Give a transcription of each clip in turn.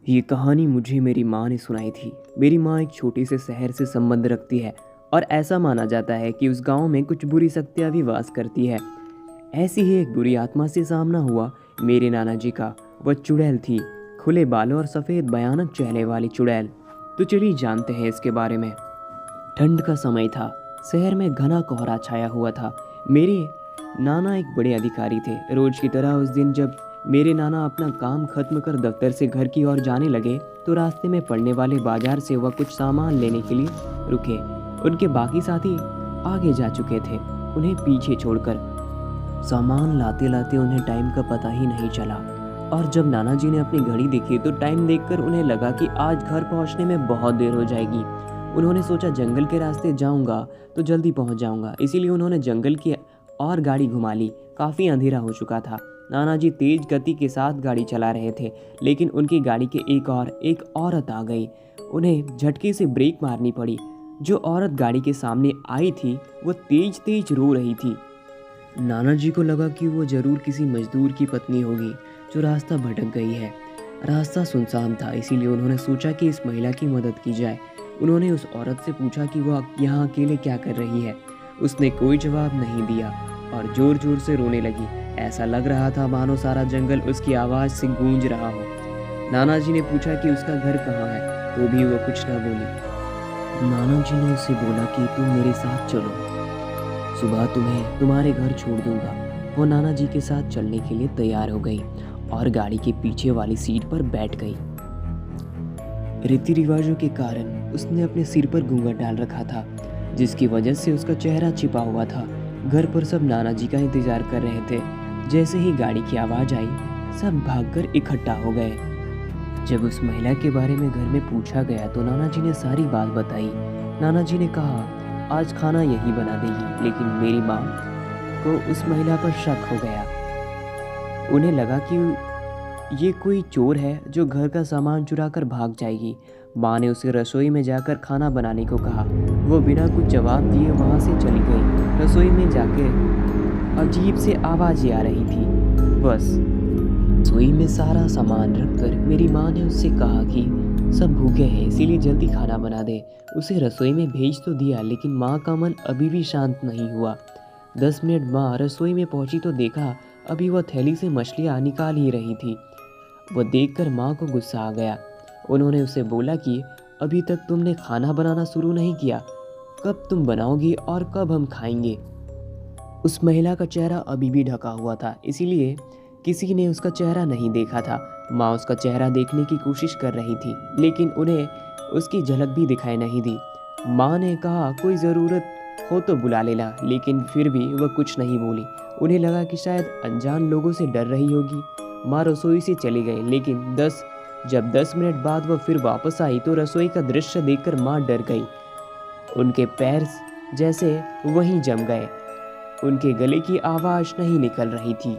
ये कहानी मुझे मेरी माँ ने सुनाई थी। मेरी माँ एक छोटे से शहर से संबंध रखती है और ऐसा माना जाता है कि उस गांव में कुछ बुरी शक्तियाँ भी वास करती है। ऐसी ही एक बुरी आत्मा से सामना हुआ मेरे नाना जी का। वह चुड़ैल थी, खुले बालों और सफ़ेद भयानक चेहरे वाली चुड़ैल। तो चलिए जानते हैं इसके बारे में। ठंड का समय था, शहर में घना कोहरा छाया हुआ था। मेरे नाना एक बड़े अधिकारी थे। रोज की तरह उस दिन जब मेरे नाना अपना काम खत्म कर दफ्तर से घर की ओर जाने लगे तो रास्ते में पड़ने वाले बाजार से वह कुछ सामान लेने के लिए रुके। उनके बाकी साथी आगे जा चुके थे, उन्हें पीछे छोड़कर। सामान लाते लाते उन्हें टाइम का पता ही नहीं चला और जब नाना जी ने अपनी घड़ी देखी तो टाइम देखकर उन्हें लगा कि आज घर पहुंचने में बहुत देर हो जाएगी। उन्होंने सोचा जंगल के रास्ते जाऊंगा तो जल्दी पहुंच जाऊंगा, इसीलिए उन्होंने जंगल की और गाड़ी घुमा ली। काफ़ी अंधेरा हो चुका था। नाना जी तेज गति के साथ गाड़ी चला रहे थे, लेकिन उनकी गाड़ी के एक औरत आ गई। उन्हें झटके से ब्रेक मारनी पड़ी। जो औरत गाड़ी के सामने आई थी वो तेज तेज रो रही थी। नाना जी को लगा कि वो जरूर किसी मजदूर की पत्नी होगी जो रास्ता भटक गई है। रास्ता सुनसान था, इसीलिए उन्होंने सोचा कि इस महिला की मदद की जाए। उन्होंने उस औरत से पूछा कि वह यहाँ अकेले क्या कर रही है। उसने कोई जवाब नहीं दिया और जोर जोर से रोने लगी। ऐसा लग रहा था मानो सारा जंगल उसकी आवाज़ से गूंज रहा हो। नाना जी ने पूछा कि उसका घर कहाँ है, तो भी वह कुछ न बोली। नाना जी ने उससे बोला कि तुम मेरे साथ चलो, सुबह तुम्हें तुम्हारे घर छोड़ दूंगा। वो नाना जी के साथ चलने के लिए तैयार हो गई और गाड़ी के पीछे वाली सीट पर बैठ गई। रीति रिवाजों के कारण उसने अपने सिर पर घूंघट डाल रखा था, जिसकी वजह से उसका चेहरा छिपा हुआ था। घर पर सब नाना जी का इंतजार कर रहे थे। जैसे ही गाड़ी की आवाज़ आई, सब भागकर इकट्ठा हो गए। जब उस महिला के बारे में घर में पूछा गया तो नाना जी ने सारी बात बताई। नाना जी ने कहा आज खाना यही बना देगी, लेकिन मेरी माँ को उस महिला पर शक हो गया। उन्हें लगा कि ये कोई चोर है जो घर का सामान चुरा कर भाग जाएगी। माँ ने उसे रसोई में जाकर खाना बनाने को कहा। वो बिना कुछ जवाब दिए वहाँ से चली गई। रसोई में जाकर अजीब से आवाज़ें आ रही थी। बस रसोई में सारा सामान रखकर मेरी माँ ने उससे कहा कि सब भूखे हैं, इसीलिए जल्दी खाना बना दे। उसे रसोई में भेज तो दिया, लेकिन माँ का मन अभी भी शांत नहीं हुआ। 10 मिनट माँ रसोई में पहुंची तो देखा अभी वह थैली से मछलियाँ निकाल ही रही थी। वह देखकर माँ को गुस्सा आ गया। उन्होंने उसे बोला कि अभी तक तुमने खाना बनाना शुरू नहीं किया, कब तुम बनाओगी और कब हम खाएंगे। उस महिला का चेहरा अभी भी ढका हुआ था, इसीलिए किसी ने उसका चेहरा नहीं देखा था। माँ उसका चेहरा देखने की कोशिश कर रही थी, लेकिन उन्हें उसकी झलक भी दिखाई नहीं दी। माँ ने कहा कोई ज़रूरत हो तो बुला लेना, लेकिन फिर भी वह कुछ नहीं बोली। उन्हें लगा कि शायद अनजान लोगों से डर रही होगी। माँ रसोई से चली गई, लेकिन जब 10 मिनट बाद वह फिर वापस आई तो रसोई का दृश्य देखकर माँ डर गई। उनके पैर जैसे वहीं जम गए। उनके गले की आवाज़ नहीं निकल रही थी।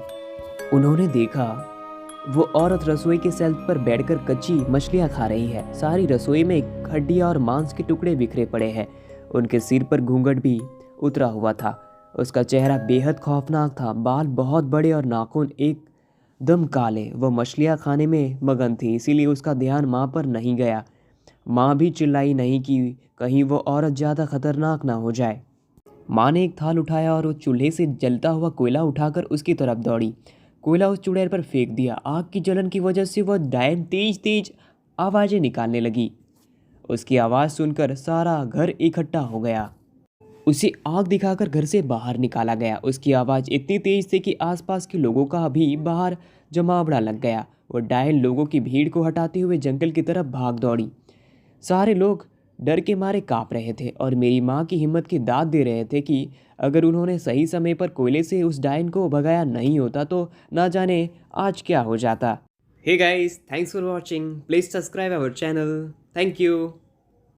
उन्होंने देखा वो औरत रसोई के शेल्फ पर बैठकर कच्ची मछलियाँ खा रही है। सारी रसोई में हड्डियाँ और मांस के टुकड़े बिखरे पड़े हैं। उनके सिर पर घूंघट भी उतरा हुआ था। उसका चेहरा बेहद खौफनाक था। बाल बहुत बड़े और नाखून एकदम काले। वह मछलियाँ खाने में मगन थी, इसीलिए उसका ध्यान माँ पर नहीं गया। माँ भी चिल्लाई नहीं कि कहीं वो औरत ज़्यादा खतरनाक ना हो जाए। माँ ने एक थाल उठाया और उस चूल्हे से जलता हुआ कोयला उठाकर उसकी तरफ दौड़ी। कोयला उस चुड़ैल पर फेंक दिया। आग की जलन की वजह से वह डायन तेज तेज आवाज़ें निकालने लगी। उसकी आवाज़ सुनकर सारा घर इकट्ठा हो गया। उसे आग दिखाकर घर से बाहर निकाला गया। उसकी आवाज़ इतनी तेज थी कि आसपास के लोगों का भी बाहर जमावड़ा लग गया। वो डायन लोगों की भीड़ को हटाते हुए जंगल की तरफ भाग दौड़ी। सारे लोग डर के मारे कांप रहे थे और मेरी माँ की हिम्मत की दाद दे रहे थे कि अगर उन्होंने सही समय पर कोयले से उस डायन को भगाया नहीं होता तो ना जाने आज क्या हो जाता। Hey guys, thanks for watching. Please subscribe our channel. Thank you.